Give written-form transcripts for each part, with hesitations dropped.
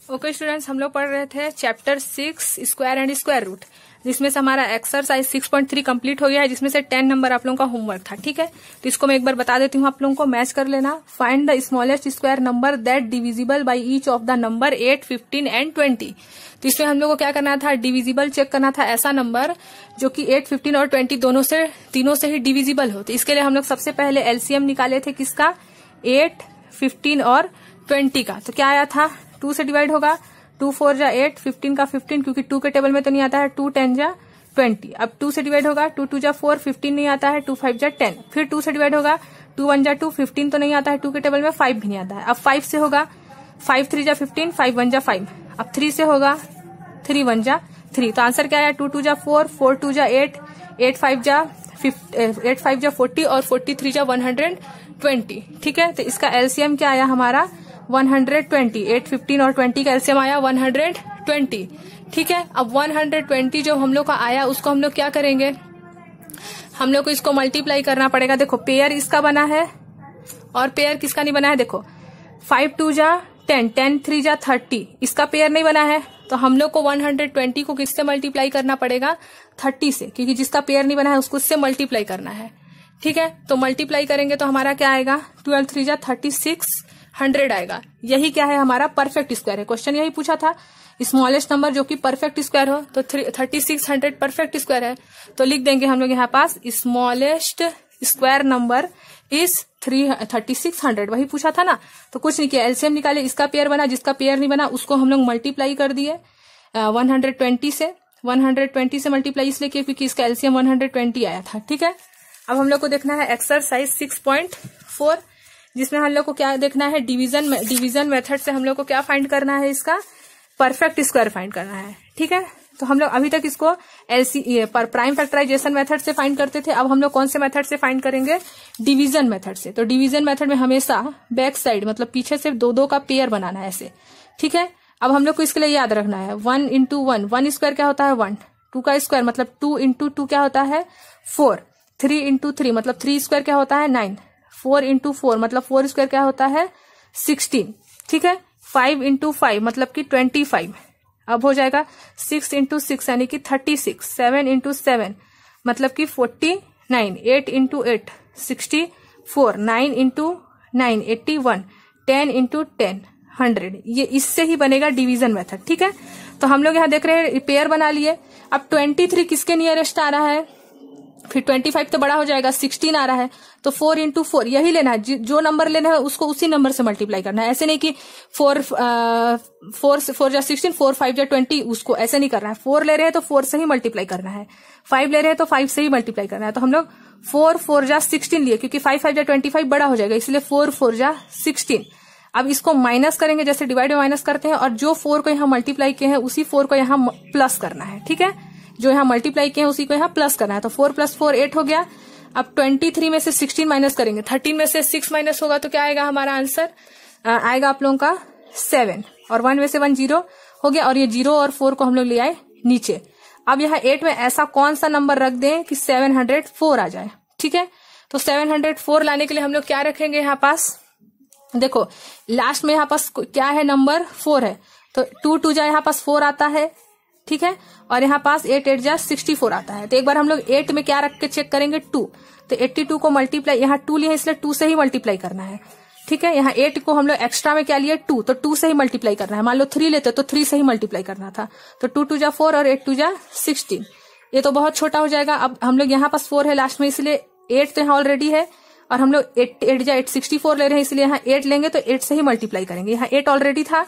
Okay students, हम लोग पढ़ रहे थे chapter 6 square and square root, जिसमें से हमारा एक्सरसाइज 6.3 कंप्लीट हो गया है, जिसमें से 10 नंबर आप लोगों का होमवर्क था। ठीक है, तो इसको मैं एक बार बता देती हूँ, आप लोगों को मैच कर लेना। Find the smallest square number that divisible by each of the number 8, 15 and 20। तो इसमें हम लोग को क्या करना था, डिविजिबल चेक करना था, ऐसा नंबर जो कि 8, 15 और 20 तीनों से ही डिविजिबल हो। तो इसके लिए हम लोग सबसे पहले एलसीएम निकाले थे, किसका, 8, 15 और 20 का। तो क्या आया था, 2 से डिवाइड होगा, 2 4 जा 8, 15 का 15, क्योंकि 2 के टेबल में तो नहीं आता है, 2 10 जा 20। अब 2 से डिवाइड होगा, 2 2 जा 4, 15 नहीं आता है, 2 5 जा 10। फिर 2 से डिवाइड होगा, 2 1 जा 2, 15 तो नहीं आता है 2 के टेबल में, 5 भी नहीं आता है। अब 5 से होगा, 5 3 जा 15, 5 1 जा 5। अब 3 से होगा, 3 1 जा 3। तो आंसर क्या आया, 2 2 जा 4, 4 2 जा 8, 8 5 जा 40 और 43 जा 120। ठीक है, तो इसका एलसीएम क्या आया हमारा, 120। 8, 15 और 20 का एलसीएम आया 120। ठीक है, अब 120 जो हम लोग का आया, उसको हम लोग क्या करेंगे, हम लोग को इसको मल्टीप्लाई करना पड़ेगा। देखो, पेयर इसका बना है और पेयर किसका नहीं बना है। देखो, 5 2 जा 10, 10 3 जा 30, इसका पेयर नहीं बना है, तो हम लोग को 120 को किससे मल्टीप्लाई करना पड़ेगा, 30 से, क्योंकि जिसका पेयर नहीं बना है उसको उससे मल्टीप्लाई करना है। ठीक है, तो मल्टीप्लाई करेंगे तो हमारा क्या आएगा, 12 3 जा 3600 आएगा। यही क्या है, हमारा परफेक्ट स्क्वायर है। क्वेश्चन यही पूछा था, स्मॉलेस्ट नंबर जो कि परफेक्ट स्क्वायर हो, तो 3600 परफेक्ट स्क्वायर है। तो लिख देंगे हम लोग यहाँ पास, स्मॉलेस्ट स्क्वायर नंबर इज 3600। वही पूछा था ना, तो कुछ नहीं किया, एलसीएम निकाले, इसका पेयर बना, जिसका पेयर नहीं बना उसको हम लोग मल्टीप्लाई कर दिए 120 से। 120 से मल्टीप्लाई इसलिए किया क्योंकि इसका एलसीएम 120 आया था। ठीक है, अब हम लोग को देखना है एक्सरसाइज 6.4, जिसमें हम लोग को क्या देखना है, डिवीजन मेथड से हम लोग को क्या फाइंड करना है, इसका परफेक्ट स्क्वायर फाइंड करना है। ठीक है, तो हम लोग अभी तक इसको पर प्राइम फैक्टराइजेशन मेथड से फाइंड करते थे, अब हम लोग कौन से मेथड से फाइंड करेंगे, डिवीजन मेथड से। तो डिवीजन मेथड में हमेशा बैक साइड मतलब पीछे से 2 का पेयर बनाना है ऐसे। ठीक है, अब हम लोग को इसके लिए याद रखना है 1 इंटू 1, 1 स्क्वायर क्या होता है 1, 2 का स्क्वायर मतलब 2 इंटू 2 क्या होता है 4, 3 इंटू 3 मतलब 3 स्क्वायर क्या होता है 9, 4 इंटू 4 मतलब 4 स्क्वायर क्या होता है 16। ठीक है, 5 इंटू 5 मतलब कि 25। अब हो जाएगा 6 इंटू 6 यानी कि 36, 7 इंटू 7 मतलब कि 49, 8 इंटू 8 64, 9 इंटू 9 81, 10 इंटू 10 100। ये इससे ही बनेगा डिवीजन मेथड। ठीक है, तो हम लोग यहाँ देख रहे हैं पेयर बना लिए। अब 23 किसके नियरेस्ट आ रहा है, फिर 25 तो बड़ा हो जाएगा, 16 आ रहा है, तो 4 इंटू 4 यही लेना है, जो नंबर लेना है उसको उसी नंबर से मल्टीप्लाई करना है। ऐसे नहीं कि 4 जा 16, 4 5 जा 20, उसको ऐसे नहीं करना है। 4 ले रहे हैं तो 4 से ही मल्टीप्लाई करना है, 5 ले रहे हैं तो 5 से ही मल्टीप्लाई करना है। तो हम लोग 4 4 जा 16 लिए, क्योंकि 5 5 जा 25 बड़ा हो जाएगा, इसलिए 4 4 जा 16। अब इसको माइनस करेंगे, जैसे डिवाइड में माइनस करते हैं, और जो 4 को यहाँ मल्टीप्लाई किए हैं उसी 4 को यहाँ प्लस करना है। ठीक है, जो यहाँ मल्टीप्लाई किए हैं उसी को यहाँ प्लस करना है। तो 4 + 4 8 हो गया। अब 23 में से 16 माइनस करेंगे, 13 में से 6 माइनस होगा, तो क्या आएगा हमारा आंसर, आएगा आप लोगों का 7, और 1 में से 1 0 हो गया, और ये 0 और 4 को हम लोग ले आए नीचे। अब यहाँ 8 में ऐसा कौन सा नंबर रख दें कि 704 आ जाए। ठीक है, तो 704 लाने के लिए हम लोग क्या रखेंगे, यहाँ पास देखो लास्ट में यहाँ पास क्या है, नंबर 4 है, तो 2 2 जा यहाँ पास 4 आता है। ठीक है, और यहाँ पास 8 8 जा 64 आता है। तो एक बार हम लोग 8 में क्या रख के चेक करेंगे, 2, तो 82 को मल्टीप्लाई, यहाँ 2 लिए इसलिए 2 से ही मल्टीप्लाई करना है। ठीक है, यहाँ 8 को हम लोग एक्स्ट्रा में क्या लिए 2, तो 2 से ही मल्टीप्लाई करना है। मान लो 3 लेते तो 3 से ही मल्टीप्लाई करना था, तो 2 2 जा 4 और 8 2 जा 16। ये तो बहुत छोटा हो जाएगा। अब हम लोग यहाँ पास 4 है लास्ट में, इसलिए 8 तो यहाँ ऑलरेडी है, और हम लोग 8 8 जा 8 64 ले रहे हैं, इसलिए यहाँ 8 लेंगे तो 8 से ही मल्टीप्लाई करेंगे। यहाँ 8 ऑलरेडी था,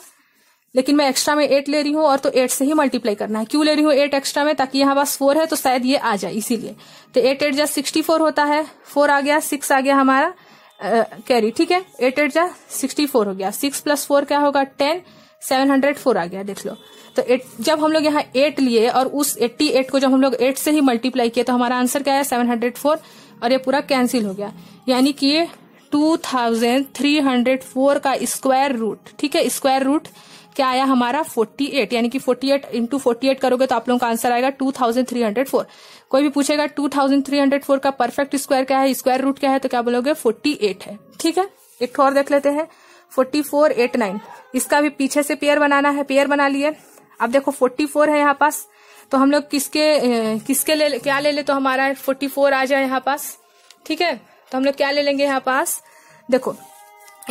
लेकिन मैं एक्स्ट्रा में 8 ले रही हूँ, और तो 8 से ही मल्टीप्लाई करना है। क्यों ले रही हूँ 8 एक्स्ट्रा में, ताकि यहाँ पास 4 है तो शायद ये आ जाए, इसीलिए। तो 8 8 जा 64 होता है, 4 आ गया, 6 आ गया हमारा कैरी। ठीक है, 8 8 जा 64 हो गया, 6 + 4 क्या होगा 10, 704 आ गया, देख लो। तो जब हम लोग यहाँ 8 लिए और उस 88 को जब हम लोग 8 से ही मल्टीप्लाई किए, तो हमारा आंसर क्या है 704, और ये पूरा कैंसिल हो गया, यानी कि ये 2304 का स्क्वायर रूट। ठीक है, स्क्वायर रूट क्या आया हमारा 48, यानी कि 48 इंटू 48 करोगे तो आप लोगों का आंसर आएगा 2304। कोई भी पूछेगा 2304 का परफेक्ट स्क्वायर क्या है, स्क्वायर रूट क्या है, तो क्या बोलोगे 48 है। ठीक है, एक और देख लेते हैं, 44 8 9, इसका भी पीछे से पेयर बनाना है, पेयर बना लिए। अब देखो 44 है यहाँ पास, तो हम लोग किसके क्या ले ले तो हमारा 44 आ जाए यहाँ पास, ठीक है। तो हम लोग क्या ले लेंगे यहाँ पास, देखो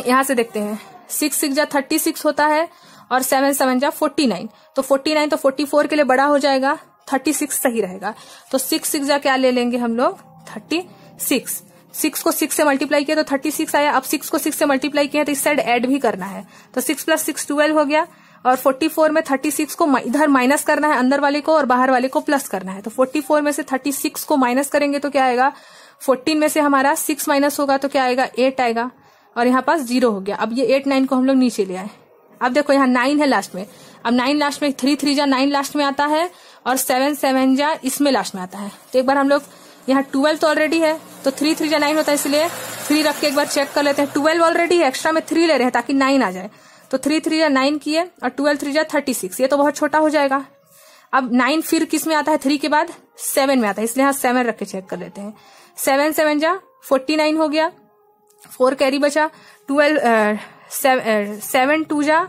यहाँ से देखते हैं, 6 6 जा 36 होता है और 7 7 जा 49, तो 49 तो 44 के लिए बड़ा हो जाएगा, 36 सही रहेगा। तो 6 6 जा क्या ले लेंगे हम लोग 36, 6 को 6 से मल्टीप्लाई किया तो 36 आया। अब 6 को 6 से मल्टीप्लाई किया तो इस साइड ऐड भी करना है, तो 6 + 6 12 हो गया, और 44 में 36 को इधर माइनस करना है, अंदर वाले को और बाहर वाले को प्लस करना है। तो 44 में से 36 को माइनस करेंगे तो क्या आएगा, 14 में से हमारा 6 माइनस होगा तो क्या आएगा 8 आएगा, और यहाँ पास 0 हो गया। अब ये 8 9 को हम लोग नीचे ले आए। अब देखो यहाँ 9 है लास्ट में, अब 9 लास्ट में, 3 3 जा 9 लास्ट में आता है और 7 7 जा इसमें लास्ट में आता है। तो एक बार हम लोग यहाँ 12 तो ऑलरेडी है, तो 3 3 जा 9 होता है, इसलिए 3 रख के एक बार चेक कर लेते हैं। 12 ऑलरेडी है, एक्स्ट्रा में 3 ले रहे हैं ताकि 9 आ जाए, तो 3 3 जा 9 किए और 12 3 जा 36, ये तो बहुत छोटा हो जाएगा। अब 9 फिर किस में आता है, 3 के बाद 7 में आता है, इसलिए यहाँ 7 रख के चेक कर लेते हैं। 7 7 जा 49 हो गया, 4 कैरी बचा, 7 2 जा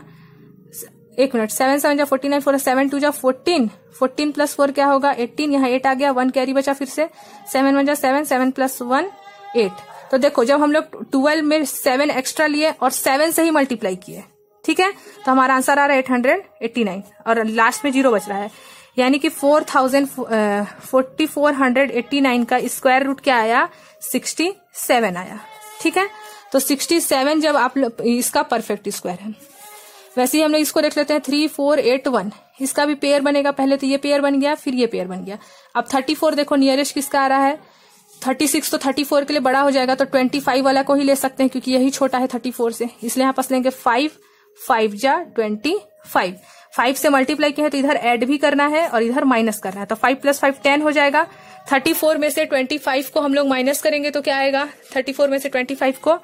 1 मिनट, 7 7 जा 49, 4 7 2 जा 14, 14 + 4 क्या होगा 18, यहाँ 8 आ गया, 1 कैरी बचा फिर से, 7 1 जा 7, 7 + 1 8। तो देखो जब हम लोग 12 में 7 एक्स्ट्रा लिए और 7 से ही मल्टीप्लाई किए, ठीक है, तो हमारा आंसर आ रहा है 889 और लास्ट में 0 बच रहा है, यानी कि 4489 का स्क्वायर रूट क्या आया 67 आया, ठीक है। तो 67 जब आप इसका परफेक्ट स्क्वायर है। वैसे ही हम लोग इसको देख लेते हैं 3 4 8 1, इसका भी पेयर बनेगा, पहले तो ये पेयर बन गया फिर ये पेयर बन गया। अब 34 देखो नियरेस्ट किसका आ रहा है, 36 तो 34 के लिए बड़ा हो जाएगा, तो 25 वाला को ही ले सकते हैं क्योंकि यही छोटा है 34 से, इसलिए यहाँ पास लेंगे 5 5 जा 25, 5 से मल्टीप्लाई किया है तो इधर ऐड भी करना है और इधर माइनस करना है, तो 5 + 5 10 हो जाएगा। 34 में से 25 को हम लोग माइनस करेंगे तो क्या आएगा, 34 में से 25 को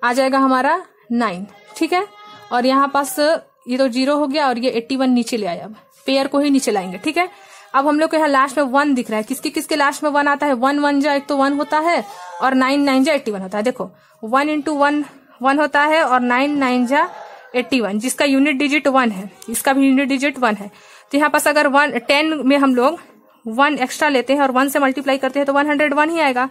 आ जाएगा हमारा 9, ठीक है। और यहाँ पास ये तो 0 हो गया और ये 81 नीचे ले आया, अब पेयर को ही नीचे लाएंगे, ठीक है। अब हम लोग को यहाँ लास्ट में 1 दिख रहा है, किसके किसके लास्ट में 1 आता है, 1 1 जा एक तो 1 होता है और 9 9 जा 81 होता है। देखो 1 × 1 1 होता है और 9 9 जा 81, जिसका यूनिट डिजिट 1 है, इसका भी यूनिट डिजिट 1 है। तो यहाँ पास अगर 10 में हम लोग 1 एक्स्ट्रा लेते हैं और 1 से मल्टीप्लाई करते हैं तो 101 ही आएगा।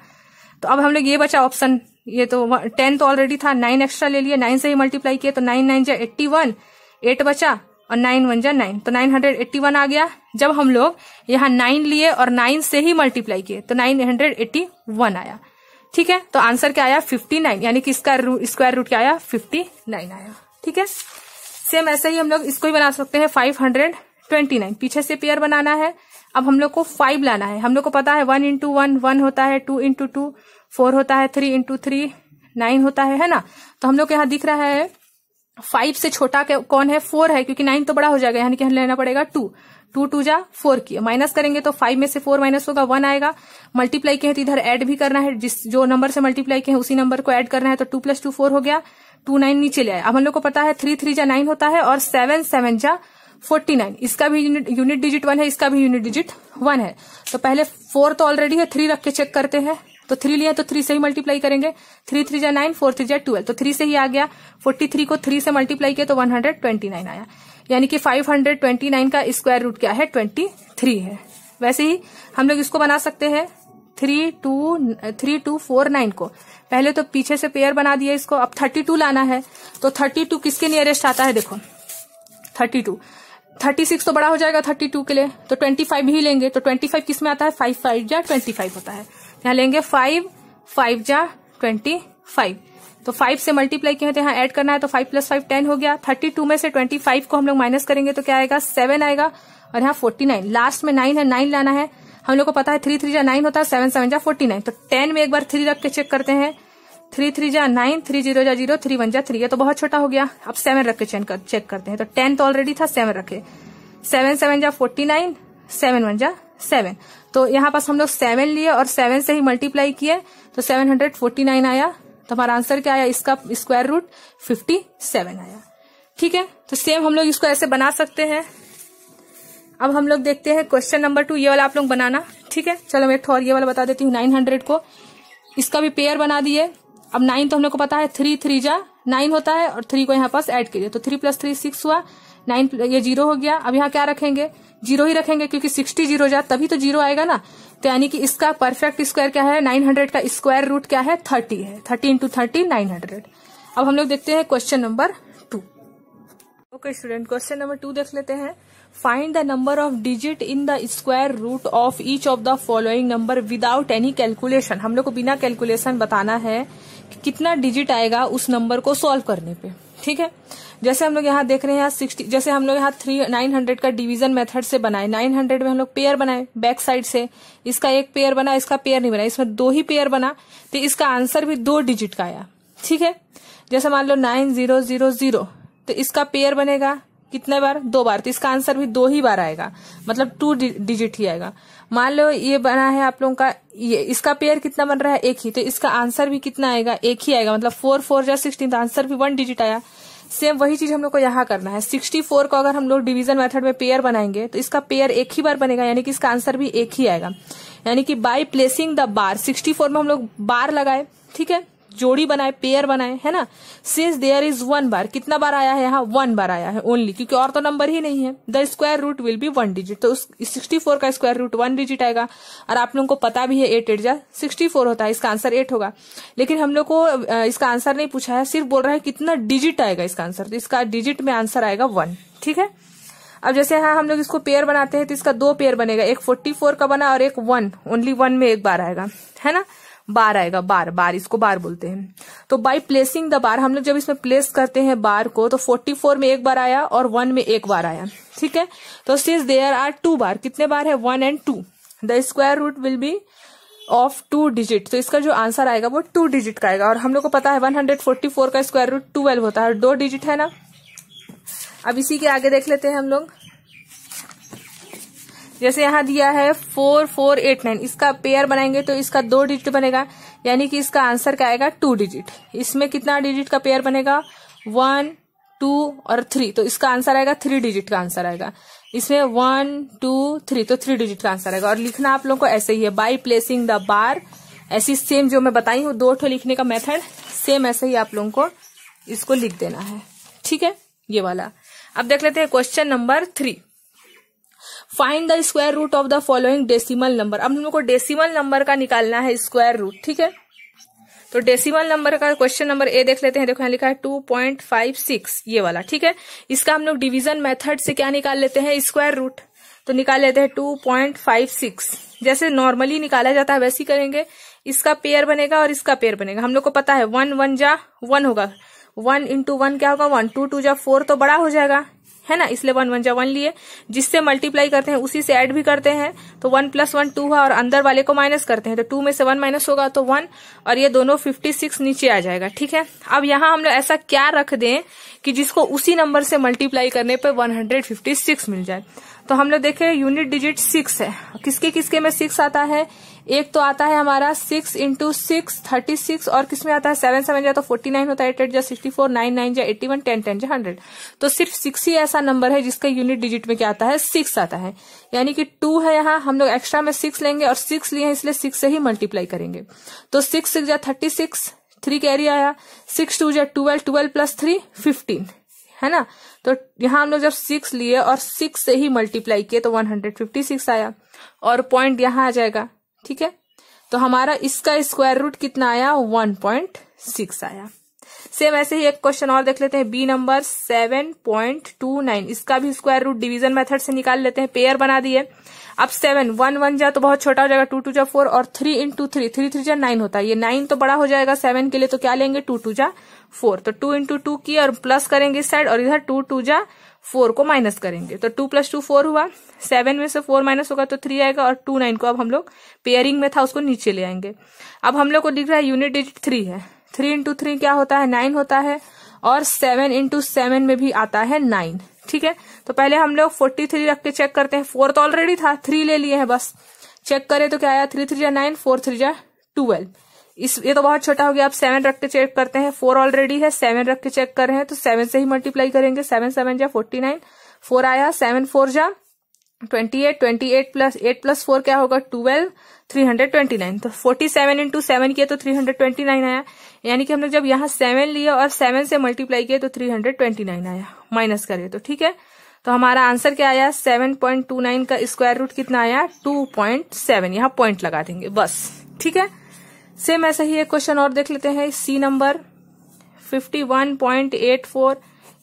तो अब हम लोग ये बचा ऑप्शन, ये तो 10 तो ऑलरेडी था, 9 एक्स्ट्रा ले लिए, 9 से ही मल्टीप्लाई किए तो 9 9 जा 81, 8 बचा और 9 1 जा 9, तो 981 आ गया। जब हम लोग यहाँ 9 लिए और 9 से ही मल्टीप्लाई किए तो 981 आया, ठीक है। तो आंसर क्या आया 59, यानी कि इसका स्क्वायर रूट क्या आया 59 आया, ठीक है। सेम ऐसे ही हम लोग इसको ही बना सकते हैं 529, पीछे से पेयर बनाना है। अब हम लोग को 5 लाना है, हम लोग को पता है 1 × 1 1 होता है, 2 × 2 4 होता है, 3 × 3 9 होता है ना। तो हम लोग को यहाँ दिख रहा है 5 से छोटा कौन है, 4 है, क्योंकि 9 तो बड़ा हो जाएगा, यानी कि हमें लेना पड़ेगा 2 2 2 जा 4 की माइनस करेंगे तो 5 में से 4 माइनस होगा 1 आएगा। मल्टीप्लाई किए तो इधर ऐड भी करना है, जो नंबर से मल्टीप्लाई किए उसी नंबर को ऐड करना है, तो 2 + 2 4 हो गया, 2 9 नीचे ले आए। अब हम लोग को पता है 3 3 जा 9 होता है और 7 7 जा 49, इसका भी यूनिट डिजिट 1 है, इसका भी यूनिट डिजिट 1 है। तो पहले 4 तो ऑलरेडी है, 3 रख के चेक करते हैं, तो 3 लिया तो 3 से ही मल्टीप्लाई करेंगे, 3 3 जा 9, 4 3 जा 12, तो 3 से ही आ गया। 43 को 3 से मल्टीप्लाई किया तो 129 आया, यानी कि 529 का स्क्वायर रूट क्या है 23 है। वैसे ही हम लोग इसको बना सकते हैं 3249 को, पहले तो पीछे से पेयर बना दिया इसको। अब 32 लाना है, तो 32 किसके नियरेस्ट आता है, देखो 32, 36 तो बड़ा हो जाएगा 32 के लिए, तो 25 ही लेंगे, तो 25 किस में आता है 5 5 जा 25 होता है, यहाँ लेंगे 5 5 जा 25, तो 5 से मल्टीप्लाई किए तो यहाँ ऐड करना है, तो 5 + 5 10 हो गया। 32 में से 25 को हम लोग माइनस करेंगे तो क्या आएगा 7 आएगा, और यहाँ 49 लास्ट में 9 है, 9 लाना है। हम लोग को पता है 3 3 जा 9 होता है, 7 7 जा 49, तो 10 में एक बार 3 रख के चेक करते हैं, 3 3 जा 9, 3 0 जा 0, 3 1 जा 3, ये तो बहुत छोटा हो गया। अब 7 रख के चेक करते हैं, तो 10 तो ऑलरेडी था, 7 रखे, 7 7 जा 49, 7 1 जा 7, तो यहाँ पास हम लोग 7 लिए और 7 से ही मल्टीप्लाई किए तो 749 आया। तो हमारा आंसर क्या आया, इसका स्क्वायर रूट 57 आया, ठीक है। तो सेम हम लोग इसको ऐसे बना सकते हैं। अब हम लोग देखते हैं क्वेश्चन नंबर 2, ये वाला आप लोग बनाना, ठीक है। चलो मैं एक और ये वाला बता देती हूँ, 900 को इसका भी पेयर बना दिए। अब 9 तो हम लोग को पता है 3 3 जा 9 होता है और 3 को यहाँ पास ऐड कीजिए तो 3 + 3 6 हुआ, 9 ये 0 हो गया। अब यहाँ क्या रखेंगे, 0 ही रखेंगे क्योंकि 60 0 जा तभी तो 0 आएगा ना। तो यानी कि इसका परफेक्ट स्क्वायर क्या है, 900 का स्क्वायर रूट क्या है, 30 है। 30 × 30 900। अब हम लोग देखते हैं question number 2। Okay student, question number 2 देख लेते हैं। Find the number of digit in the square root of each of the following number without any calculation. हम लोग को बिना कैलकुलेशन बताना है कि कितना डिजिट आएगा उस नंबर को सॉल्व करने पे। ठीक है, जैसे हम लोग यहाँ देख रहे हैं 60, जैसे हम लोग यहाँ 900 का डिवीजन मेथड से बनाए। 900 में हम लोग पेयर बनाए बैक साइड से, इसका एक पेयर बना, इसका पेयर नहीं बना, इसमें 2 ही पेयर बना, तो इसका आंसर भी 2 डिजिट का आया। ठीक है, जैसे मान लो 9000, तो इसका पेयर बनेगा कितने बार, 2 बार, तो इसका आंसर भी 2 ही बार आएगा, मतलब 2 डिजिट ही आएगा। मान लो ये बना है आप लोगों का, ये इसका पेयर कितना बन रहा है, 1 ही, तो इसका आंसर भी कितना आएगा, 1 ही आएगा, मतलब 4 4 जा 16, तो आंसर भी 1 डिजिट आया। सेम वही चीज हम लोग को यहाँ करना है। 64 को अगर हम लोग डिवीजन मेथड में पेयर बनाएंगे तो इसका पेयर 1 ही बार बनेगा, यानी कि इसका आंसर भी 1 ही आएगा। यानी कि बाय प्लेसिंग द बार, 64 में हम लोग बार लगाए, ठीक है, जोड़ी बनाए, पेयर बनाए, है ना। सिंस देयर इज 1 बार, कितना बार आया है यहाँ, 1 बार आया है ओनली, क्योंकि और तो नंबर ही नहीं है। The square root will be 1 digit, तो उस 64 का स्क्वायर रूट 1 डिजिट आएगा। और आप लोगों को पता भी है 8 8 जा 64 होता है, इसका आंसर 8 होगा। लेकिन हम लोग को इसका आंसर नहीं पूछा है, सिर्फ बोल रहा है कितना डिजिट आएगा इसका आंसर, तो इसका डिजिट में आंसर आएगा 1। ठीक है, अब जैसे यहाँ हम लोग इसको पेयर बनाते हैं तो इसका 2 पेयर बनेगा, एक 44 का बना और एक 1, ओनली 1 में 1 बार आएगा, है ना, बार आएगा, बार इसको बार बोलते हैं। तो बाय प्लेसिंग द बार, हम लोग जब इसमें प्लेस करते हैं बार को, तो 44 में 1 बार आया और 1 में 1 बार आया। ठीक है, तो सिंस देयर आर 2 बार, कितने बार है, 1 और 2, the square root will be of 2 digit, तो इसका जो आंसर आएगा वो 2 डिजिट का आएगा। और हम लोग को पता है 144 का स्क्वायर रूट 12 होता है, 2 डिजिट है ना। अब इसी के आगे देख लेते हैं हम लोग, जैसे यहाँ दिया है 4489, इसका पेयर बनाएंगे तो इसका 2 डिजिट बनेगा, यानी कि इसका आंसर क्या आएगा, 2 डिजिट। इसमें कितना डिजिट का पेयर बनेगा, 1 2 और 3, तो इसका आंसर आएगा 3 डिजिट का आंसर आएगा। इसमें 1 2 3, तो 3 डिजिट का आंसर आएगा। और लिखना आप लोगों को ऐसे ही है, बाय प्लेसिंग द बार, ऐसी सेम जो मैं बताई हूँ 2 ठो लिखने का मेथड, सेम ऐसे ही आप लोगों को इसको लिख देना है। ठीक है, ये वाला। अब देख लेते हैं question number 3। Find the square root of the following decimal number. अब हम लोग को डेसिमल नंबर का निकालना है स्क्वायर रूट। ठीक है, तो डेसिमल नंबर का क्वेश्चन नंबर ए देख लेते हैं। देखो यहाँ लिखा है 2.56, ये वाला। ठीक है, इसका हम लोग डिवीजन मेथड से क्या निकाल लेते हैं, स्क्वायर रूट। तो निकाल लेते हैं 2.56, जैसे नॉर्मली निकाला जाता है वैसे ही करेंगे। इसका पेयर बनेगा और इसका पेयर बनेगा। हम लोग को पता है 1 1 जा 1 होगा, 1 × 1 क्या होगा, 1 2 2 जा 4, तो बड़ा हो जाएगा, है ना, इसलिए 1 1 जा 1 लिए। जिससे मल्टीप्लाई करते हैं उसी से ऐड भी करते हैं, तो 1 + 1 2 हुआ, और अंदर वाले को माइनस करते हैं तो 2 में से 1 माइनस होगा तो 1, और ये दोनों 56 नीचे आ जाएगा। ठीक है, अब यहाँ हम लोग ऐसा क्या रख दें कि जिसको उसी नंबर से मल्टीप्लाई करने पे 156 मिल जाए। तो हम लोग देखें यूनिट डिजिट 6 है, किसके किसके में 6 आता है, एक तो आता है हमारा 6 × 6 36, और किसमें आता है 7 7 जा तो 49 होता है, 8 8 जा 64, 9 9 जा 81, 10 10 जा 100। तो सिर्फ 6 ही ऐसा नंबर है जिसका यूनिट डिजिट में क्या आता है, 6 आता है। यानी कि 2 है, यहाँ हम लोग एक्स्ट्रा में 6 लेंगे और 6 लिए इसलिए 6 से ही मल्टीप्लाई करेंगे। तो 6 6 जा 36, 3 कैरी आया, 6 2 जा 12, 12 + 3 15, है ना। तो यहाँ हम लोग जब 6 लिए और 6 से ही मल्टीप्लाई किए तो 156 आया, और पॉइंट यहाँ आ जाएगा। ठीक है, तो हमारा इसका स्क्वायर रूट कितना आया, 1.6 आया। सेम ऐसे ही एक क्वेश्चन और देख लेते हैं, बी नंबर 7.29, इसका भी स्क्वायर रूट डिवीजन मेथड से निकाल लेते हैं। पेयर बना दिए। अब 7 1 1 जा तो बहुत छोटा हो जाएगा, 2 2 जा 4, और 3 × 3 3 3 जा 9 होता है। ये 9 तो बड़ा हो जाएगा 7 के लिए, तो क्या लेंगे, 2 2 जा 4, तो 2 × 2 की और प्लस करेंगे इस साइड, और इधर 2 2 जा 4 को माइनस करेंगे, तो 2 + 2 4 हुआ। 7 में से 4 माइनस होगा तो 3 आएगा, और 2 9 को अब हम लोग पेयरिंग में था उसको नीचे ले आएंगे। अब हम लोग को दिख रहा है यूनिट डिजिट 3 है, 3 × 3 क्या होता है, 9 होता है, और 7 × 7 में भी आता है 9। ठीक है, तो पहले हम लोग 43 रख के चेक करते हैं। 4 तो ऑलरेडी था, 3 ले लिए हैं, बस चेक करें तो क्या आया, 3 3 जा 9, 4 3 जा 12। ये तो बहुत छोटा हो गया। अब 7 रख के चेक करते हैं, 4 ऑलरेडी है, 7 रख के चेक कर रहे हैं तो 7 से ही मल्टीप्लाई करेंगे। 7 7 जा 49, 4 आया, 7 4 जा 28, 28 प्लस 8 प्लस 4 क्या होगा 12, 329। तो 47 इंटू 7 किया तो 329 आया, यानी कि हम लोग जब यहाँ 7 लिए और 7 से मल्टीप्लाई किए तो 329 आया, माइनस करिए तो ठीक है। तो हमारा आंसर क्या आया 7.29 का स्क्वायर रूट कितना आया 2.7, यहाँ पॉइंट लगा देंगे बस, ठीक है। सेम ऐसा ही एक क्वेश्चन और देख लेते हैं, सी नंबर 51.84।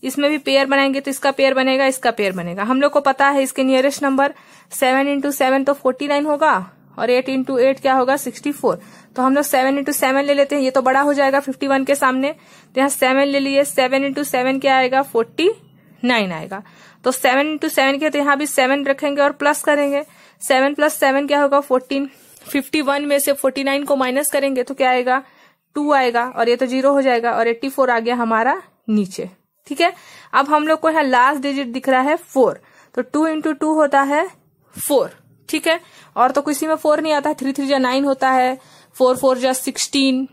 इसमें भी पेयर बनाएंगे तो इसका पेयर बनेगा, इसका पेयर बनेगा। हम लोग को पता है इसके नियरेस्ट नंबर 7 इंटू 7 तो 49 होगा और 8 इंटू 8 क्या होगा 64। तो हम लोग 7 इंटू 7 ले लेते हैं, ये तो बड़ा हो जाएगा 51 के सामने, तो यहाँ 7 ले लिए, 7 इंटू 7 क्या आएगा 49 आएगा। तो 7 इंटू 7 के तो यहाँ भी 7 रखेंगे और प्लस करेंगे, 7 प्लस 7 क्या होगा 14। 51 में से 49 को माइनस करेंगे तो क्या आएगा 2 आएगा और ये तो 0 हो जाएगा और 84 आ गया हमारा नीचे, ठीक है। अब हम लोग को यहाँ लास्ट डिजिट दिख रहा है 4, तो 2 इंटू 2 होता है 4, ठीक है। और तो किसी में 4 नहीं आता है, 3 3 जा 9 होता है, 4 4 जा 16।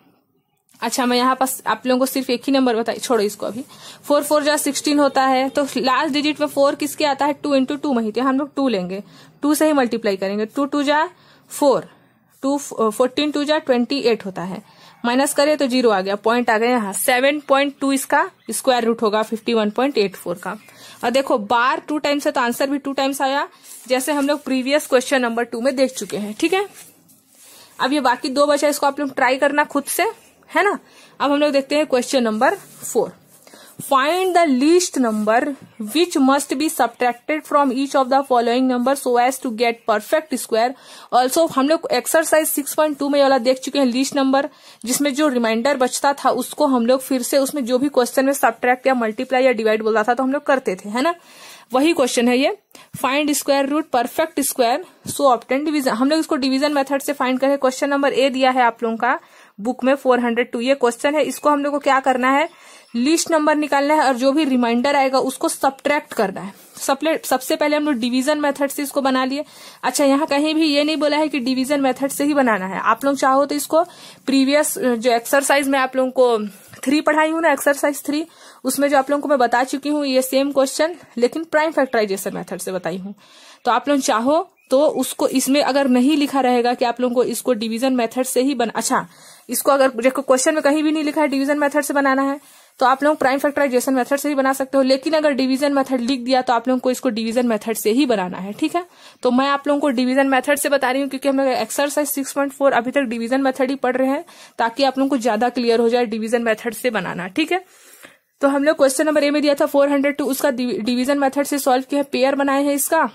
अच्छा मैं यहाँ पास आप लोगों को सिर्फ एक ही नंबर बताइए, छोड़ो इसको अभी। 4 4 जा 16 होता है, तो लास्ट डिजिट में 4 किसके आता है 2 इंटू 2 में ही, तो हम लोग 2 लेंगे, 2 से ही मल्टीप्लाई करेंगे, 2 2 जा 4, 14 2 जा 28 होता है, माइनस करें तो 0 आ गया, पॉइंट आ गया यहाँ 7.2 इसका स्क्वायर रूट होगा 51.84 का। और देखो बार 2 टाइम्स है तो आंसर भी 2 टाइम्स आया, जैसे हम लोग प्रीवियस क्वेश्चन नंबर 2 में देख चुके हैं, ठीक है। अब ये बाकी 2 बचा, इसको आप लोग ट्राई करना खुद से, है ना। अब हम लोग देखते हैं question number 4। Find the least number which must be subtracted from each of the following numbers so as to get perfect square. Also हम लोग एक्सरसाइज 6.2 में वाला देख चुके हैं, लीस्ट नंबर, जिसमें जो रिमाइंडर बचता था उसको हम लोग फिर से उसमें जो भी क्वेश्चन में सब्ट्रैक्ट या मल्टीप्लाई या डिवाइड बोला था तो हम लोग करते थे, है ना। वही क्वेश्चन है ये, find square root perfect square so obtain division. हम लोग इसको डिवीजन मेथड से फाइंड करें। क्वेश्चन नंबर ए दिया है आप लोगों का बुक में 402, ये क्वेश्चन है। इसको हम लोग को क्या करना है, लीस्ट नंबर निकालना है और जो भी रिमाइंडर आएगा उसको सब्ट्रैक्ट करना है। सबसे पहले हम लोग डिवीजन मेथड से इसको बना लिए। अच्छा यहाँ कहीं भी ये नहीं बोला है कि डिवीजन मेथड से ही बनाना है, आप लोग चाहो तो इसको प्रीवियस जो एक्सरसाइज में आप लोगों को 3 पढ़ाई हूँ ना, एक्सरसाइज 3, उसमें जो आप लोगों को मैं बता चुकी हूँ ये सेम क्वेश्चन, लेकिन प्राइम फैक्टराइजेशन मेथड से बताई हूँ। तो आप लोग चाहो तो उसको इसमें अगर नहीं लिखा रहेगा कि आप लोगों को इसको डिवीजन मेथड से ही अच्छा इसको अगर क्वेश्चन में कहीं भी नहीं लिखा है डिवीजन मेथड से बनाना है तो आप लोग प्राइम फैक्टराइजेशन मेथड से ही बना सकते हो, लेकिन अगर डिवीजन मेथड लिख दिया तो आप लोगों को इसको डिवीजन मेथड से ही बनाना है, ठीक है। तो मैं आप लोगों को डिवीजन मेथड से बता रही हूँ क्योंकि हम लोग एक्सरसाइज 6.4 अभी तक डिवीजन मेथड ही पढ़ रहे हैं, ताकि आप लोगों को ज्यादा क्लियर हो जाए डिवीजन मेथड से बनाना, ठीक है। तो हम लोग क्वेश्चन नंबर ए में दिया था 402, उसका डिवीजन मेथड से सॉल्व किया, पेयर बनाए हैं इसका,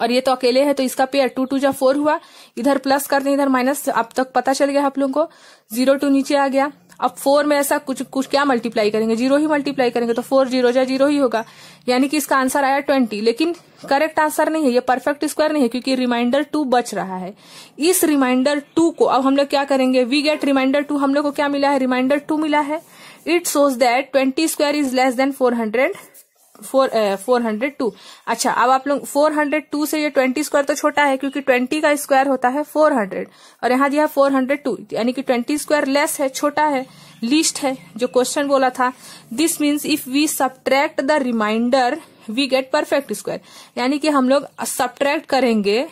और ये तो अकेले है तो इसका पेयर 2 2 जा 4 हुआ, इधर प्लस कर दें इधर माइनस, अब तक पता चल गया आप लोगों को, 0 2 नीचे आ गया। अब 4 में ऐसा कुछ क्या मल्टीप्लाई करेंगे, 0 ही मल्टीप्लाई करेंगे, तो 4 0 जा 0 ही होगा, यानी कि इसका आंसर आया 20। लेकिन करेक्ट आंसर नहीं है, ये परफेक्ट स्क्वायर नहीं है क्योंकि रिमाइंडर 2 बच रहा है। इस रिमाइंडर 2 को अब हम लोग क्या करेंगे, वी गेट रिमाइंडर 2, हम लोग को क्या मिला है, रिमाइंडर 2 मिला है। It shows that 20 square is less than 402। अच्छा अब आप लोग 402 से ये 20 स्क्वायर तो छोटा है क्योंकि 20 का स्क्वायर होता है 400 और यहाँ दिया 402, यानी कि 20 स्क्वायर लेस है, छोटा है, लीस्ट है जो क्वेश्चन बोला था। This means if we subtract the remainder we get perfect square, यानी कि हम लोग सब्ट्रैक्ट करेंगे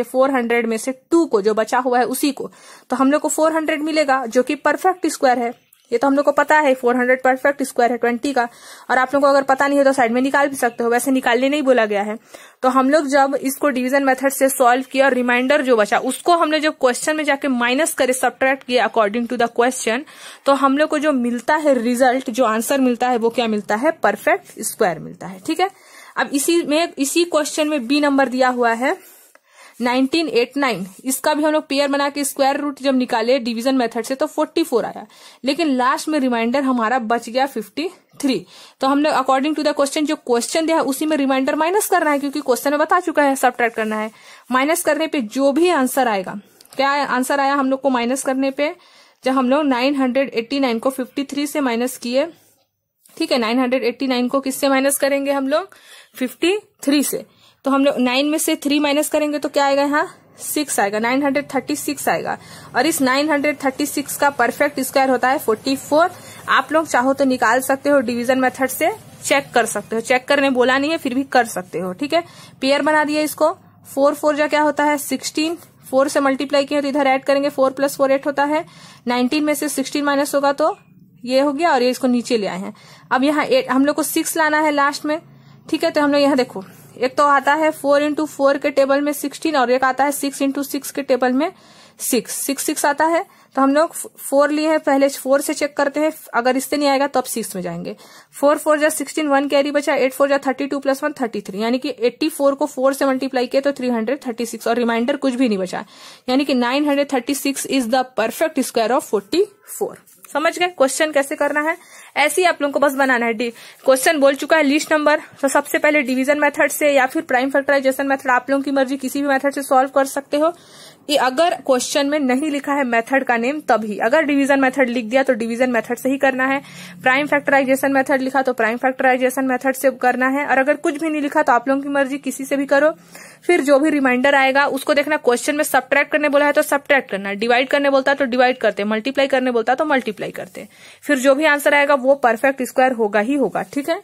400 में से 2 को, जो बचा हुआ है उसी को, तो हम लोग को 400 मिलेगा जो कि परफेक्ट स्क्वायर है। ये तो हम लोग को पता है 400 परफेक्ट स्क्वायर है 20 का, और आप लोगों को अगर पता नहीं है तो साइड में निकाल भी सकते हो, वैसे निकालने नहीं बोला गया है। तो हम लोग जब इसको डिवीजन मेथड से सॉल्व किया और रिमाइंडर जो बचा उसको हमने जब क्वेश्चन में जाके माइनस करे, सब्ट्रैक्ट किया अकॉर्डिंग टू द क्वेश्चन, तो हम लोग को जो मिलता है रिजल्ट, जो आंसर मिलता है वो क्या मिलता है, परफेक्ट स्क्वायर मिलता है, ठीक है। अब इसी क्वेश्चन में बी नंबर दिया हुआ है 1989, इसका भी हम लोग पेयर बना के स्क्वायर रूट जब निकाले डिवीजन मेथड से तो 44 आया, लेकिन लास्ट में रिमाइंडर हमारा बच गया 53। तो हम लोग अकॉर्डिंग टू द क्वेश्चन, जो क्वेश्चन दिया है उसी में रिमाइंडर माइनस करना है क्योंकि क्वेश्चन में बता चुका है सब्ट्रैक्ट करना है। माइनस करने पे जो भी आंसर आएगा, क्या आंसर आया हम लोग को माइनस करने पे, जब हम लोग 989 को 53 से माइनस किए, ठीक है, 989 को किससे माइनस करेंगे हम लोग, 53 से, तो हम लोग 9 में से 3 माइनस करेंगे तो क्या आएगा, यहाँ 6 आएगा, 936 आएगा, और इस 936 का परफेक्ट स्क्वायर होता है 44। आप लोग चाहो तो निकाल सकते हो, डिवीजन मेथड से चेक कर सकते हो, चेक करने बोला नहीं है फिर भी कर सकते हो, ठीक है। पेयर बना दिया इसको, 4 4 जा क्या होता है 16, 4 से मल्टीप्लाई किया तो इधर ऐड करेंगे, 4 + 4 8 होता है, 19 में से 16 माइनस होगा तो ये हो गया, और ये इसको नीचे ले आए हैं। अब यहाँ हम लोग को 6 लाना है लास्ट में, ठीक है। तो हम लोग यहाँ देखो, एक तो आता है 4 × 4 के टेबल में 16, और एक आता है 6 × 6 के टेबल में 6 आता है। तो हम लोग 4 लिए हैं, पहले 4 से चेक करते हैं, अगर इससे नहीं आएगा तो अब 6 में जाएंगे। 4 4 जा 16, 1 कैरी बचा, 8 4 जा 32 + 1 33, यानी कि 84 को 4 से मल्टीप्लाई किया तो 336, और रिमाइंडर कुछ भी नहीं बचा, यानी कि 936 is the perfect square of 44। समझ गए क्वेश्चन कैसे करना है? ऐसे ही आप लोगों को बस बनाना है। क्वेश्चन बोल चुका है लिस्ट नंबर, तो सबसे पहले डिवीजन मेथड से या फिर प्राइम फैक्टराइजेशन मेथड, आप लोगों की मर्जी, किसी भी मेथड से सॉल्व कर सकते हो। ये अगर क्वेश्चन में नहीं लिखा है मेथड का नेम तभी, अगर डिवीजन मेथड लिख दिया तो डिवीजन मेथड से ही करना है, प्राइम फैक्टराइजेशन मेथड लिखा तो प्राइम फैक्टराइजेशन मेथड से करना है, और अगर कुछ भी नहीं लिखा तो आप लोगों की मर्जी किसी से भी करो। फिर जो भी रिमाइंडर आएगा उसको देखना, क्वेश्चन में सब्ट्रैक्ट करने बोला है तो सब्ट्रैक्ट करना, डिवाइड करने बोलता है तो डिवाइड करते, मल्टीप्लाई करने बोलता है तो मल्टीप्लाई करते, फिर जो भी आंसर आएगा वो परफेक्ट स्क्वायर होगा ही होगा, ठीक है।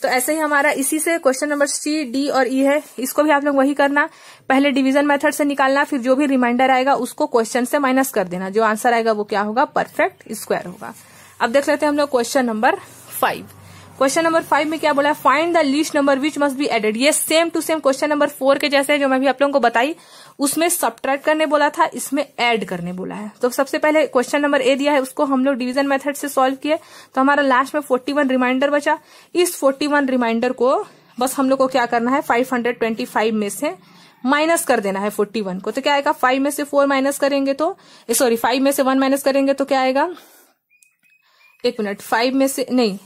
तो ऐसे ही हमारा इसी से क्वेश्चन नंबर सी, डी और ई है, इसको भी आप लोग वही करना, पहले डिवीजन मेथड से निकालना, फिर जो भी रिमाइंडर आएगा उसको क्वेश्चन से माइनस कर देना, जो आंसर आएगा वो क्या होगा, परफेक्ट स्क्वायर होगा। अब देख लेते हैं हम लोग क्वेश्चन नंबर 5। क्वेश्चन नंबर 5 में क्या बोला है, find the least number which must be added. ये same to same question number 4 के जैसे है, जो मैं भी आप लोगों को बताई, उसमें सब्ट्रैक्ट करने बोला था, इसमें ऐड करने बोला है। तो सबसे पहले क्वेश्चन नंबर ए दिया है, उसको हम लोग डिवीजन मेथड से सॉल्व किए, तो हमारा लास्ट में 41 रिमाइंडर बचा। इस 41 रिमाइंडर को बस हम लोग को क्या करना है, 525 में से माइनस कर देना है 41 को। तो क्या आएगा, 5 में से 4 माइनस करेंगे तो 5 में से 1 माइनस करेंगे तो क्या आएगा, 5 में से नहीं,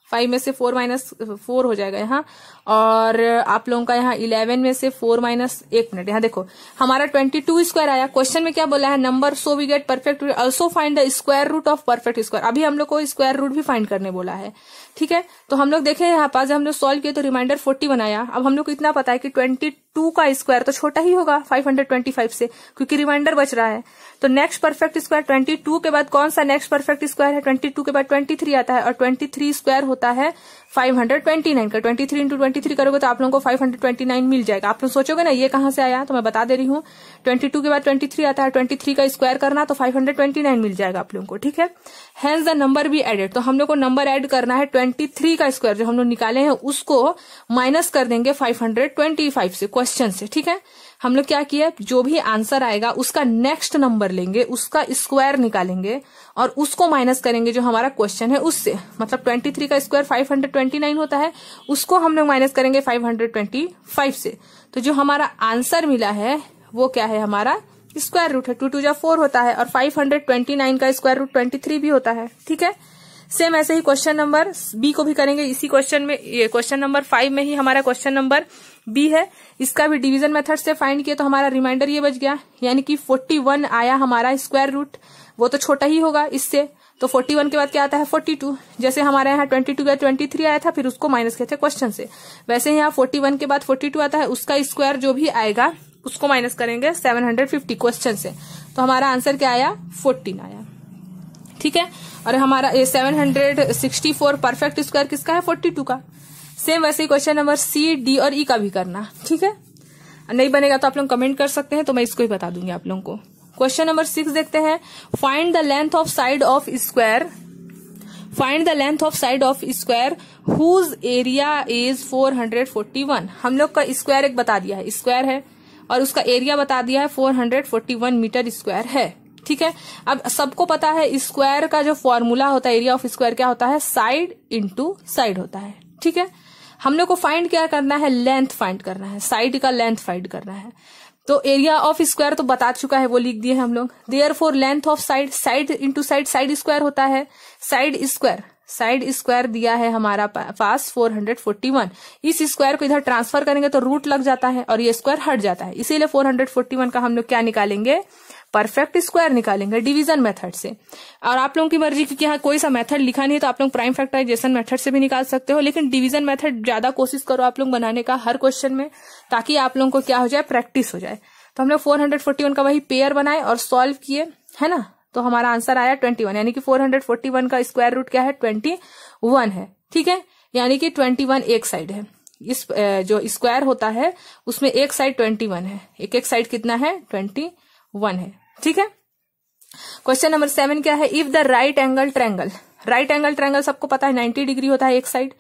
5 में से 4 हो जाएगा यहाँ, और आप लोगों का यहाँ 11 में से 4 माइनस, यहाँ देखो हमारा 22 स्क्वायर आया। क्वेश्चन में क्या बोला है, number so we get perfect, also find the square root of perfect square. अभी हम लोग को स्क्वायर रूट भी फाइंड करने बोला है, ठीक है। तो हम लोग देखें यहाँ पास हम लोग सॉल्व किए तो रिमाइंडर 40 बनाया। अब हम लोग को इतना पता है कि 22 का स्क्वायर तो छोटा ही होगा 525 से, क्योंकि रिमाइंडर बच रहा है। तो नेक्स्ट परफेक्ट स्क्वायर 22 के बाद कौन सा नेक्स्ट परफेक्ट स्क्वायर है, 22 के बाद 23 आता है, और 23 स्क्वायर होता है 529 का। 23 × 23 करोगे तो आप लोगों को 529 मिल जाएगा। आप लोग सोचोगे ना ये कहां से आया, तो मैं बता दे रही हूँ, 22 के बाद 23 आता है, 23 का स्क्वायर करना तो 529 मिल जाएगा आप लोगों को, ठीक है। Hence the number be added, तो हम लोग को नंबर ऐड करना है 23 का स्क्वायर जो हम लोग निकाले हैं उसको माइनस कर देंगे 525 से क्वेश्चन से, ठीक है। हम लोग क्या किया, जो भी आंसर आएगा उसका नेक्स्ट नंबर लेंगे, उसका स्क्वायर निकालेंगे और उसको माइनस करेंगे जो हमारा क्वेश्चन है उससे। मतलब 23 का स्क्वायर 529 होता है, उसको हम लोग माइनस करेंगे 525 से। तो जो हमारा आंसर मिला है वो क्या है, हमारा स्क्वायर रूट है। 2 2 जा 4 होता है, और 529 का स्क्वायर रूट 23 भी होता है, ठीक है। सेम ऐसे ही क्वेश्चन नंबर बी को भी करेंगे इसी क्वेश्चन में, ये क्वेश्चन नंबर 5 में ही हमारा क्वेश्चन नंबर बी है। इसका भी डिवीजन मेथड से फाइंड किया तो हमारा रिमाइंडर ये बच गया, यानी कि 41 आया हमारा स्क्वायर रूट, वो तो छोटा ही होगा इससे। तो 41 के बाद क्या आता है 42, जैसे हमारे यहाँ 22 का 23 आया था, फिर उसको माइनस किए थे क्वेश्चन से, वैसे यहाँ 41 के बाद 42 आता है, उसका स्क्वायर जो भी आएगा उसको माइनस करेंगे 750 क्वेश्चन से। तो हमारा आंसर क्या आया, 14 आया, ठीक है। और हमारा ये 764 परफेक्ट स्क्वायर किसका है, 42 का। सेम वैसे ही क्वेश्चन नंबर सी, डी और ई का भी करना, ठीक है। नहीं बनेगा तो आप लोग कमेंट कर सकते हैं, तो मैं इसको ही बता दूंगी आप लोगों को। क्वेश्चन नंबर 6 देखते हैं, find the length of side of square, find the length of side of square whose area is 441। हम लोग का स्क्वायर एक बता दिया है, स्क्वायर है, और उसका एरिया बता दिया है 441 मीटर स्क्वायर है, ठीक है। अब सबको पता है स्क्वायर का जो फॉर्मूला होता है एरिया ऑफ स्क्वायर क्या होता है, साइड इंटू साइड होता है, ठीक है। हम लोग को फाइंड क्या करना है, लेंथ फाइंड करना है, साइड का लेंथ फाइंड करना है। तो एरिया ऑफ स्क्वायर तो बता चुका है, वो लिख दिए हम लोग। Therefore length of side, side into side, side square होता है, साइड स्क्वायर दिया है हमारा पास 441। इस स्क्वायर को इधर ट्रांसफर करेंगे तो रूट लग जाता है और ये स्क्वायर हट जाता है, इसीलिए 441 का हम लोग क्या निकालेंगे, परफेक्ट स्क्वायर निकालेंगे डिवीजन मेथड से। और आप लोगों की मर्जी, क्योंकि यहाँ कोई सा मेथड लिखा नहीं है तो आप लोग प्राइम फैक्टराइजेशन मेथड से भी निकाल सकते हो, लेकिन डिवीजन मेथड ज्यादा कोशिश करो आप लोग बनाने का हर क्वेश्चन में, ताकि आप लोगों को क्या हो जाए, प्रैक्टिस हो जाए। तो हम लोग 441 का वही पेयर बनाए और सॉल्व किए, है ना। तो हमारा आंसर आया 21, यानी कि 441 का स्क्वायर रूट क्या है 21 है। ठीक है, यानी कि 21 एक साइड है, इस जो स्क्वायर होता है उसमें एक साइड 21 है, एक एक साइड कितना है 21 है। ठीक है, क्वेश्चन नंबर 7 क्या है, if the right angle triangle सबको पता है 90 डिग्री होता है एक साइड,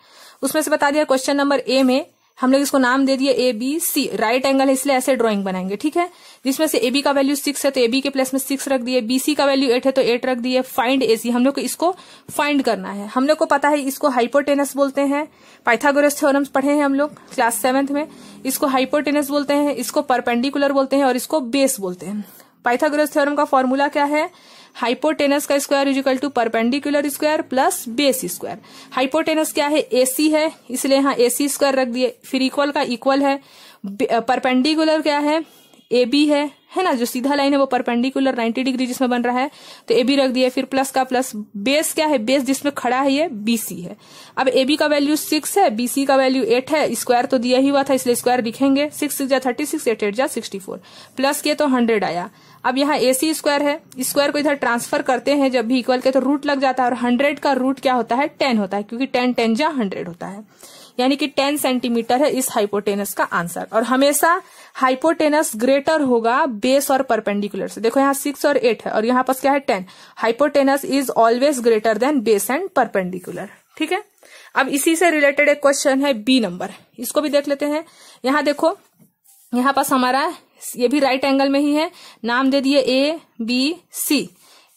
उसमें से बता दिया क्वेश्चन नंबर ए में हम लोग इसको नाम दे दिए A B C, right angle है इसलिए ऐसे ड्राइंग बनाएंगे। ठीक है, जिसमें से ए बी का वैल्यू 6 है तो ए बी के प्लेस में 6 रख दिए, बी सी का वैल्यू 8 है तो 8 रख दिए। फाइंड ए सी, हम लोग को इसको फाइंड करना है। हम लोग को पता है इसको हाइपोटेनस बोलते हैं, पाइथागोरस थ्योरम्स पढ़े हैं हम लोग क्लास 7th में। इसको हाइपोटेनस बोलते हैं, इसको परपेंडिकुलर बोलते हैं और इसको बेस बोलते हैं। पाइथागोरस थ्योरम का फॉर्मूला क्या है, हाइपोटेनस का square is equal to perpendicular square plus base square. Hypotenuse क्या है, एसी है इसलिए यहाँ एसी स्क्वायर रख दिए, फिर इक्वल का इक्वल है, परपेंडिकुलर क्या है ए बी है ना, जो सीधा लाइन है वो परपेंडिकुलर 90 डिग्री जिसमें बन रहा है तो ए बी रख दिए, फिर प्लस का प्लस, बेस क्या है, बेस जिसमें खड़ा है ये बीसी है। अब ए बी का वैल्यू 6 है, बीसी का वैल्यू 8 है, स्क्वायर तो दिया ही हुआ था इसलिए स्क्वायर लिखेंगे, 6 6 जा 36, 8 8 जा 64, प्लस किए तो 100 आया। अब यहाँ एसी स्क्वायर है, स्क्वायर को इधर ट्रांसफर करते हैं जब भी इक्वल के तो रूट लग जाता है, और 100 का रूट क्या होता है 10 होता है, क्योंकि 10 10 जा 100 होता है, यानी कि 10 सेंटीमीटर है इस हाइपोटेनस का आंसर। और हमेशा हाइपोटेनस ग्रेटर होगा बेस और परपेंडिकुलर से। देखो यहाँ 6 और 8 है और यहाँ पास क्या है 10, hypotenuse is always greater than base and perpendicular. ठीक है, अब इसी से रिलेटेड एक क्वेश्चन है बी नंबर, इसको भी देख लेते हैं। यहाँ देखो, यहाँ पास हमारा ये भी राइट एंगल में ही है, नाम दे दिए ए बी सी,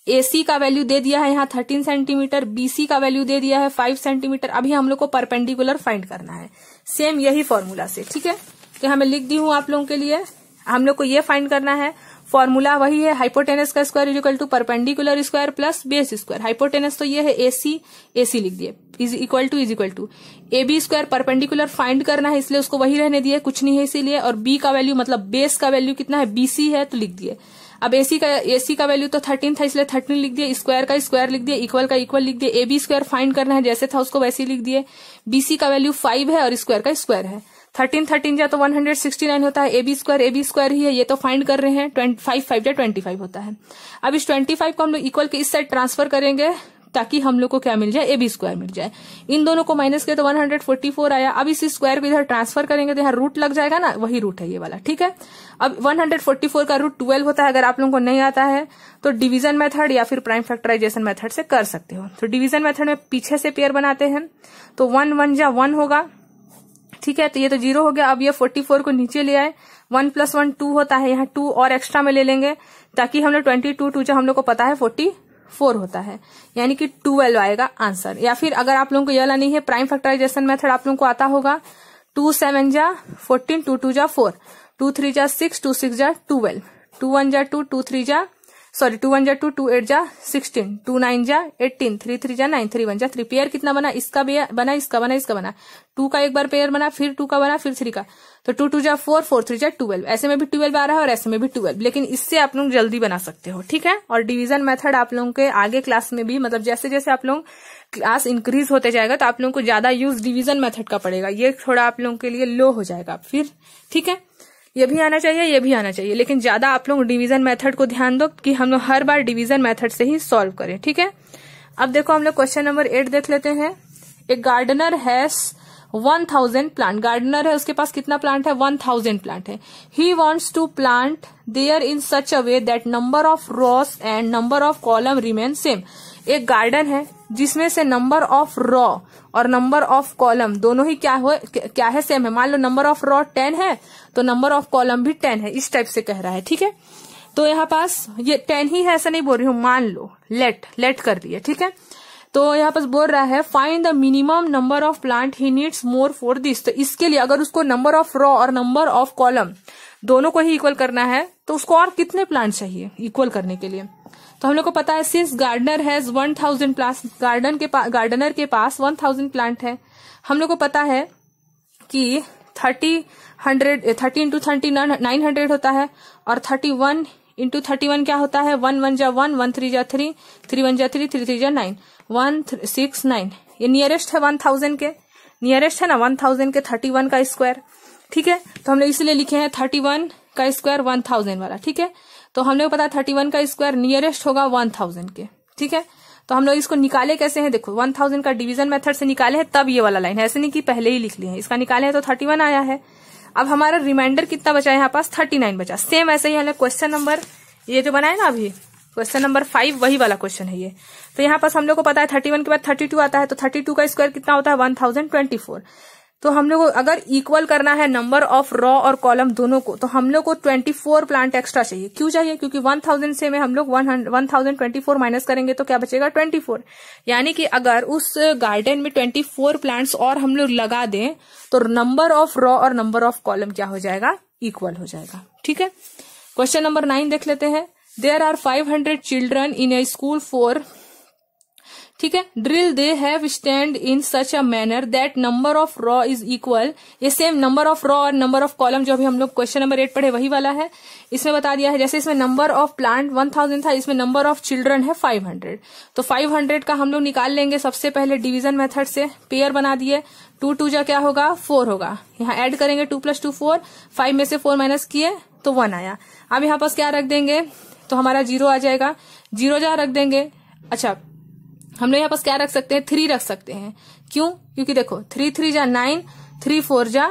AC का वैल्यू दे दिया है यहाँ 13 सेंटीमीटर, BC का वैल्यू दे दिया है 5 सेंटीमीटर। अभी हम लोग को परपेंडिकुलर फाइंड करना है सेम यही फॉर्मूला से। ठीक है, तो हमें लिख दी हूं आप लोगों के लिए, हम लोग को ये फाइंड करना है, फॉर्मूला वही है, हाइपोटेनस का square is equal to perpendicular square plus base square. Hypotenuse तो ये है AC लिख दिए, is equal to AB square, perpendicular find करना है इसलिए उसको वही रहने दिए, कुछ नहीं है इसीलिए, और B का वैल्यू मतलब बेस का वैल्यू कितना है BC है तो लिख दिए। अब AC का वैल्यू तो 13 था इसलिए 13 लिख दिए, स्क्वायर का स्क्वायर लिख दिए, इक्वल का इक्वल लिख दिए, AB स्क्वायर फाइंड करना है जैसे था उसको वैसे ही लिख दिए, BC का वैल्यू 5 है और स्क्वायर का स्क्वायर है, 13 13 जा तो 169 होता है, AB स्क्वायर ही है, ये तो फाइंड कर रहे हैं, 5 5 जा 25 होता है। अब इस 25 को हम लोग इक्वल के इस साइड ट्रांसफर करेंगे ताकि हम लोग को क्या मिल जाए, AB स्क्वायर मिल जाए। इन दोनों को माइनस किया तो 144 आया। अब इस स्क्वायर को इधर ट्रांसफर करेंगे तो यहाँ रूट लग जाएगा ना, वही रूट है ये वाला। ठीक है, अब 144 का रूट 12 होता है, अगर आप लोगों को नहीं आता है तो डिवीजन मेथड या फिर प्राइम फैक्टराइजेशन मेथड से कर सकते हो। तो डिवीजन मेथड में पीछे से पेयर बनाते हैं तो 1 1 जा 1 होगा। ठीक है, तो ये तो 0 हो गया। अब ये 44 को नीचे ले आए, 1 + 1 2 होता है, यहाँ 2 और एक्स्ट्रा में ले लेंगे ताकि हम लोग 22 2 जो हम लोग को पता है 44 होता है, यानी कि 12 आएगा आंसर। या फिर अगर आप लोगों को ये वाला नहीं है, प्राइम फैक्टराइजेशन मेथड आप लोगों को आता होगा, 2 7 जा 14, 2 2 जा 4, 2 3 जा 6, 2 6 जा 12, 2 1 जा 2, 2 1 जा 2, 2 8 जा 16, 2 9 जा 18, 3 3 जा 9, 3 1 जा 3। पेयर कितना बना, इसका बना, इसका बना, इसका बना, 2 का एक बार पेयर बना, फिर 2 का बना, फिर 3 का, तो 2 2 जा 4, 4 3 जा 12। ऐसे में भी 12 आ रहा है और ऐसे में भी 12, लेकिन इससे आप लोग जल्दी बना सकते हो। ठीक है, और डिवीजन मेथड आप लोगों के आगे क्लास में भी, मतलब जैसे जैसे आप लोग क्लास इंक्रीज होते जाएगा तो आप लोगों को ज्यादा यूज डिवीजन मेथड का पड़ेगा, ये थोड़ा आप लोगों के लिए लो हो जाएगा फिर। ठीक है, ये भी आना चाहिए, ये भी आना चाहिए, लेकिन ज्यादा आप लोग डिवीजन मेथड को ध्यान दो कि हम लोग हर बार डिवीजन मेथड से ही सॉल्व करें। ठीक है, अब देखो हम लोग क्वेश्चन नंबर 8 देख लेते हैं। एक गार्डनर हैज 1000 प्लांट, गार्डनर है उसके पास कितना प्लांट है, 1000 प्लांट है। He wants to plant there in such a way that number of rows and number of column remain same. एक गार्डन है जिसमें से नंबर ऑफ रॉ और नंबर ऑफ कॉलम दोनों ही क्या है सेम है। मान लो नंबर ऑफ रॉ 10 है तो नंबर ऑफ कॉलम भी 10 है, इस टाइप से कह रहा है। ठीक है, तो यहाँ पास ये 10 ही है ऐसा नहीं बोल रही हूँ, मान लो लेट कर दिए। ठीक है, तो यहाँ पास बोल रहा है find the minimum number of plant he needs more for this. तो इसके लिए अगर उसको नंबर ऑफ रॉ और नंबर ऑफ कॉलम दोनों को ही इक्वल करना है तो उसको और कितने प्लांट चाहिए इक्वल करने के लिए। तो हम लोग को पता है since gardener has 1000 plant, gardener के पास 1000 प्लांट है। हम लोग को पता है कि 30 into 30 900 होता है, और 31 into 31 क्या होता है, 1 1 जा 1, 1 3 जा 3, 3 1 जा 3, 3 3 जा 9, 1 6 9। ये नियरेस्ट है 1000 के, नियरेस्ट है ना 1000 के 31 का स्क्वायर। ठीक है, तो हम लोग इसलिए लिखे हैं 31 का स्क्वायर 1000 वाला। ठीक है, तो हम लोग पता है 31 का स्क्वायर नियरेस्ट होगा 1000 के, ठीक है। तो हम लोग इसको निकाले कैसे हैं, देखो 1000 का डिवीजन मेथड से निकाले हैं, तब ये वाला लाइन है, ऐसे नहीं कि पहले ही लिख लिए हैं। इसका निकाले हैं तो 31 आया है। अब हमारा रिमाइंडर कितना बचा है, यहाँ पास 39 बचा। सेम ऐसे ही हमने क्वेश्चन नंबर ये जो बनाए ना अभी क्वेश्चन नंबर 5 वही वाला क्वेश्चन है ये। तो यहाँ पास हम लोग को पता है 31 के बाद 32 आता है, तो 32 का स्क्वायर कितना होता है 1024। तो हम लोग को अगर इक्वल करना है नंबर ऑफ रॉ और कॉलम दोनों को, तो हम लोग को 24 प्लांट एक्स्ट्रा चाहिए। क्यों चाहिए, क्योंकि 1000 से में हम लोग 1024 माइनस करेंगे तो क्या बचेगा 24। यानी कि अगर उस गार्डन में 24 प्लांट्स और हम लोग लगा दें तो नंबर ऑफ रॉ और नंबर ऑफ कॉलम क्या हो जाएगा, इक्वल हो जाएगा, ठीक है। क्वेश्चन नंबर 9 देख लेते हैं। There are 500 children in a school for, ठीक है, drill they have stand in such a manner that number of row is equal. ये सेम नंबर ऑफ रॉ और नंबर ऑफ कॉलम जो अभी हम लोग क्वेश्चन नंबर 8 पढ़े वही वाला है। इसमें बता दिया है जैसे इसमें नंबर ऑफ प्लांट 1000 था, इसमें नंबर ऑफ चिल्ड्रन है 500। तो 500 का हम लोग निकाल लेंगे सबसे पहले डिवीजन मेथड से, पेयर बना दिए। 2 2 जा क्या होगा 4 होगा, यहाँ ऐड करेंगे 2 + 2 4, 5 में से 4 माइनस किए तो 1 आया। अब यहाँ पास क्या रख देंगे तो हमारा 0 आ जाएगा, 0 जहाँ रख देंगे। अच्छा हम लोग यहाँ पास क्या रख सकते हैं 3 रख सकते हैं। क्यों, क्योंकि देखो 3 3 जा 9, 3 4 जा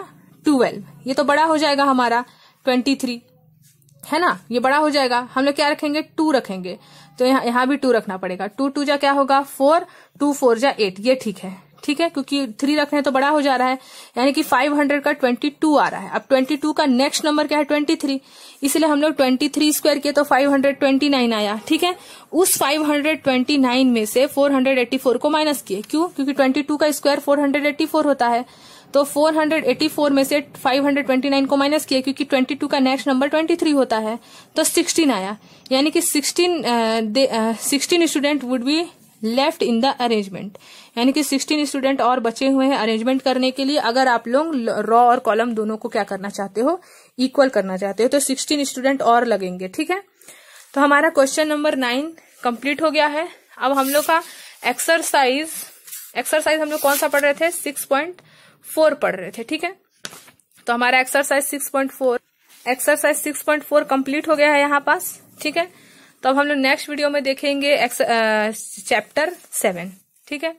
12, ये तो बड़ा हो जाएगा हमारा 23 है ना, ये बड़ा हो जाएगा। हम लोग क्या रखेंगे 2 रखेंगे, तो यहाँ भी 2 रखना पड़ेगा। 2 2 जा क्या होगा 4, 2 4 जा 8, ये ठीक है, ठीक है, क्योंकि 3 रख रहे हैं तो बड़ा हो जा रहा है। यानी कि 500 का 22 आ रहा है। अब 22 का नेक्स्ट नंबर क्या है 23, इसलिए हम लोग 23 स्क्वायर किए तो 529 आया, ठीक है। उस 529 में से 484 को माइनस किए, क्यों, क्योंकि 22 का स्क्वायर 484 होता है। तो 484 में से 529 को माइनस किए, क्योंकि 22 का नेक्स्ट नंबर 23 होता है, तो 16 आया। यानी कि 16 student would be left in the arrangement, यानी कि 16 स्टूडेंट और बचे हुए हैं अरेंजमेंट करने के लिए। अगर आप लोग रॉ और कॉलम दोनों को क्या करना चाहते हो, इक्वल करना चाहते हो, तो 16 स्टूडेंट और लगेंगे, ठीक है। तो हमारा क्वेश्चन नंबर 9 कंप्लीट हो गया है। अब हम लोग का एक्सरसाइज हम लोग कौन सा पढ़ रहे थे 6.4 पढ़ रहे थे, ठीक है। तो हमारा एक्सरसाइज 6.4 कंप्लीट हो गया है यहाँ पास, ठीक है। तो अब हम लोग नेक्स्ट वीडियो में देखेंगे चैप्टर 7, ठीक है।